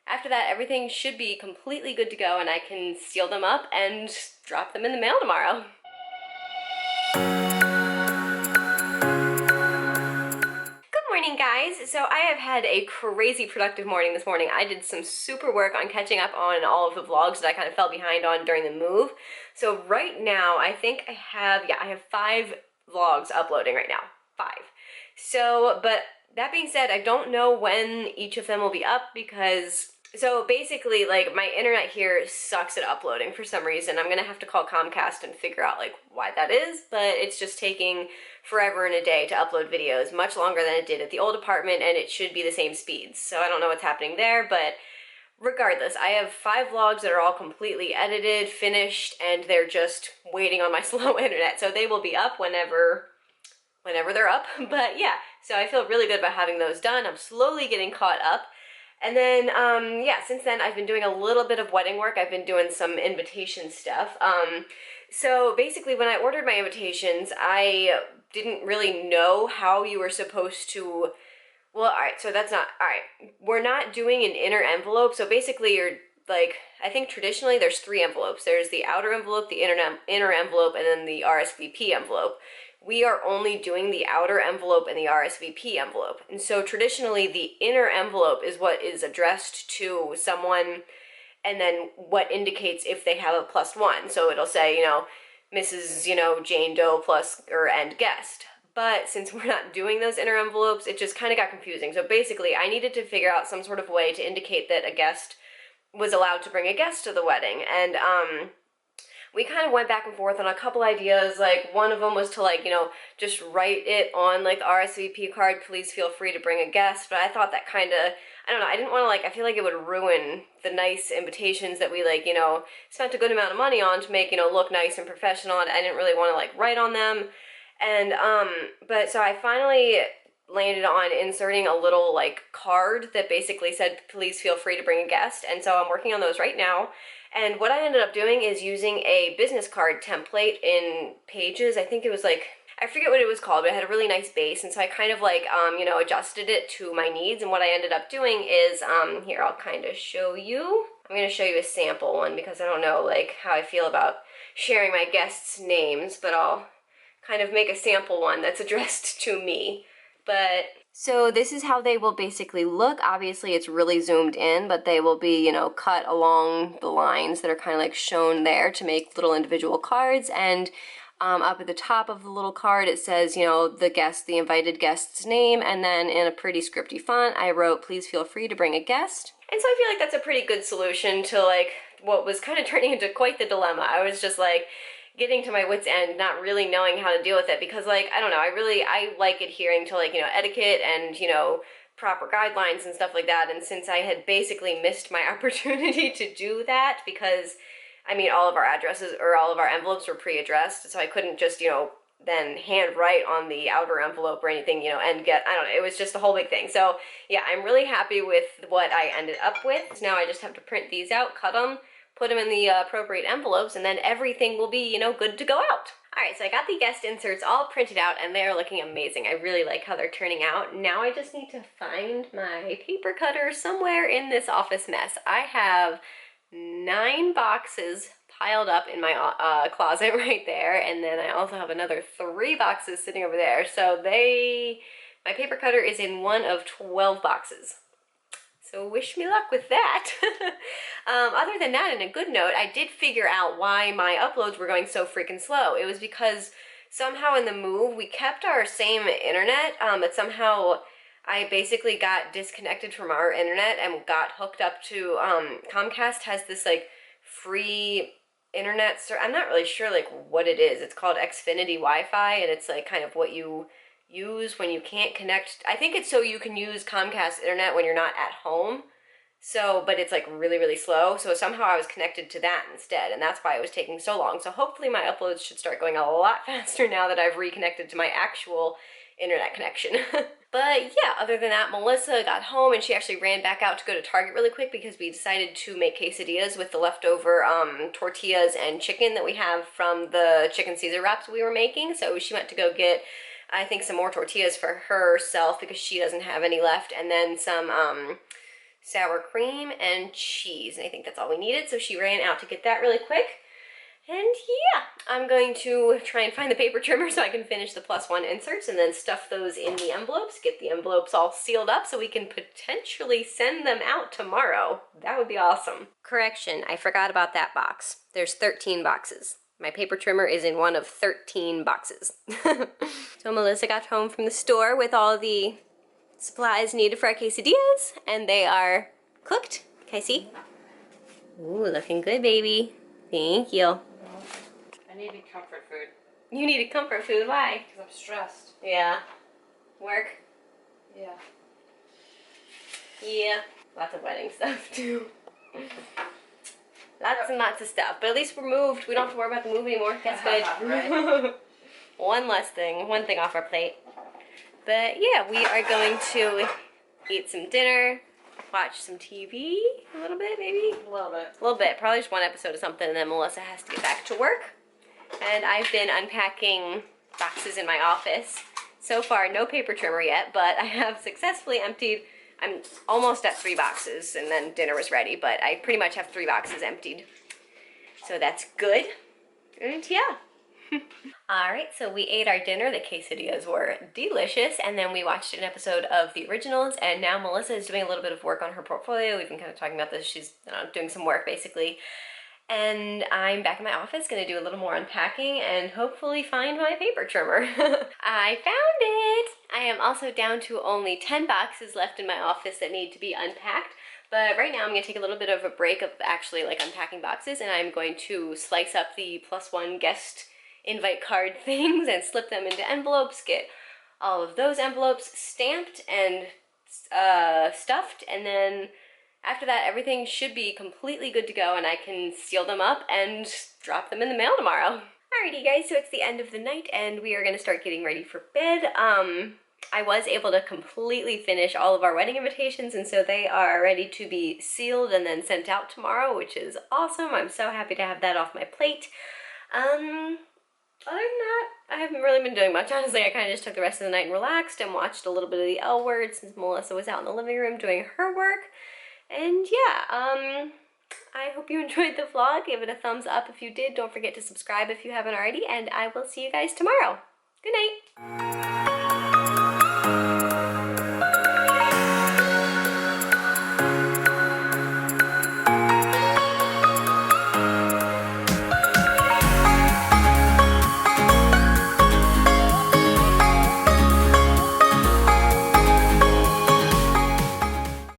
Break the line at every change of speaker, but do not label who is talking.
after that, everything should be completely good to go and I can seal them up and drop them in the mail tomorrow. Morning, guys. So I have had a crazy productive morning this morning. I did some super work on catching up on all of the vlogs that I kind of fell behind on during the move. So right now, I think I have 5 vlogs uploading right now. 5. So, but that being said, I don't know when each of them will be up because, so basically, like, my internet here sucks at uploading for some reason. I'm gonna have to call Comcast and figure out, like, why that is, but it's just taking forever and a day to upload videos, much longer than it did at the old apartment, and it should be the same speeds. So I don't know what's happening there, but regardless, I have 5 vlogs that are all completely edited, finished, and they're just waiting on my slow internet. So they will be up whenever they're up. But yeah, so I feel really good about having those done. I'm slowly getting caught up. And then, yeah, since then I've been doing a little bit of wedding work. I've been doing some invitation stuff. So basically when I ordered my invitations, I didn't really know how you were supposed to, well, alright, so that's not, alright, we're not doing an inner envelope, so basically you're, like, I think traditionally there's 3 envelopes. There's the outer envelope, the inner envelope, and then the RSVP envelope. We are only doing the outer envelope and the RSVP envelope. And so traditionally the inner envelope is what is addressed to someone and then what indicates if they have a +1. So it'll say, you know, Mrs., you know, Jane Doe plus or and guest. But since we're not doing those inner envelopes, it just kind of got confusing. So basically I needed to figure out some sort of way to indicate that a guest was allowed to bring a guest to the wedding. And we kind of went back and forth on a couple ideas. Like, one of them was to, like, you know, just write it on, like, the RSVP card, please feel free to bring a guest. But I thought that kind of, I don't know, I didn't want to, like, I feel like it would ruin the nice invitations that we, like, you know, spent a good amount of money on to make, you know, look nice and professional. And I didn't really want to, like, write on them. And, but so I finally landed on inserting a little, like, card that basically said, please feel free to bring a guest. And so I'm working on those right now. And what I ended up doing is using a business card template in Pages. I think it was, like, I forget what it was called, but it had a really nice base. And so I kind of, like, you know, adjusted it to my needs. And what I ended up doing is, here, I'll kind of show you. I'm going to show you a sample one because I don't know, like, how I feel about sharing my guests' names, but I'll kind of make a sample one that's addressed to me. But so this is how they will basically look. Obviously it's really zoomed in, but they will be, you know, cut along the lines that are kind of like shown there to make little individual cards. And up at the top of the little card it says, you know, the invited guest's name, and then in a pretty scripty font I wrote, please feel free to bring a guest. And so I feel like that's a pretty good solution to, like, what was kind of turning into quite the dilemma. I was just, like, getting to my wit's end, not really knowing how to deal with it, because, like, I don't know, I like adhering to, like, you know, etiquette and, you know, proper guidelines and stuff like that. And since I had basically missed my opportunity to do that, because, I mean, all of our addresses or all of our envelopes were pre-addressed, so I couldn't just, you know, then hand write on the outer envelope or anything, you know, and get, I don't know, it was just a whole big thing. So yeah, I'm really happy with what I ended up with. Now I just have to print these out, cut them, put them in the appropriate envelopes, and then everything will be, you know, good to go out. Alright, so I got the guest inserts all printed out, and they are looking amazing. I really like how they're turning out. Now I just need to find my paper cutter somewhere in this office mess. I have 9 boxes piled up in my closet right there, and then I also have another 3 boxes sitting over there. So my paper cutter is in one of 12 boxes. So wish me luck with that. Other than that, in a good note, I did figure out why my uploads were going so freaking slow. It was because somehow in the move, we kept our same internet, but somehow I basically got disconnected from our internet and got hooked up to, Comcast has this, like, free internet, I'm not really sure, like, what it is. It's called Xfinity Wi-Fi, and it's, like, kind of what you use when you can't connect. I think it's so you can use Comcast internet when you're not at home. So, but it's, like, really, really slow. So somehow I was connected to that instead, and that's why it was taking so long. So hopefully my uploads should start going a lot faster now that I've reconnected to my actual internet connection. But yeah, other than that, Melissa got home and she actually ran back out to go to Target really quick because we decided to make quesadillas with the leftover tortillas and chicken that we have from the chicken Caesar wraps we were making. So she went to go get, I think, some more tortillas for herself because she doesn't have any left, and then some sour cream, and cheese. And I think that's all we needed, so she ran out to get that really quick. And yeah, I'm going to try and find the paper trimmer so I can finish the +1 inserts and then stuff those in the envelopes, get the envelopes all sealed up so we can potentially send them out tomorrow. That would be awesome. Correction, I forgot about that box. There's 13 boxes. My paper trimmer is in one of 13 boxes. So Melissa got home from the store with all the supplies needed for our quesadillas, and they are cooked. Can I see? Ooh, looking good, baby. Thank you.
I needed comfort food.
You needed comfort food, why?
Because I'm stressed.
Yeah. Work?
Yeah.
Yeah. Lots of wedding stuff, too. Lots and lots of stuff. But at least we're moved. We don't have to worry about the move anymore. That's good.
Right.
One thing off our plate. But yeah, we are going to eat some dinner, watch some TV a little bit, maybe?
A little bit.
A little bit. Probably just one episode of something, and then Melissa has to get back to work. And I've been unpacking boxes in my office. So far, no paper trimmer yet, but I have successfully emptied. I'm almost at 3 boxes, and then dinner was ready, but I pretty much have 3 boxes emptied. So that's good. And yeah. Alright, so we ate our dinner. The quesadillas were delicious, and then we watched an episode of the originals, and now Melissa is doing a little bit of work on her portfolio. We've been kind of talking about this. She's doing some work, basically. And I'm back in my office, gonna do a little more unpacking and hopefully find my paper trimmer. I found it! I am also down to only 10 boxes left in my office that need to be unpacked. But right now I'm gonna take a little bit of a break of actually like unpacking boxes, and I'm going to slice up the +1 guest invite card things and slip them into envelopes, get all of those envelopes stamped and stuffed, and then after that, everything should be completely good to go, and I can seal them up and drop them in the mail tomorrow. Alrighty guys, so it's the end of the night, and we are gonna start getting ready for bed. I was able to completely finish all of our wedding invitations, and so they are ready to be sealed and then sent out tomorrow, which is awesome. I'm so happy to have that off my plate. Other than that, I haven't really been doing much. Honestly, I kind of just took the rest of the night and relaxed and watched a little bit of the L Word since Melissa was out in the living room doing her work. And yeah, I hope you enjoyed the vlog. Give it a thumbs up if you did. Don't forget to subscribe if you haven't already, and I will see you guys tomorrow. Good night.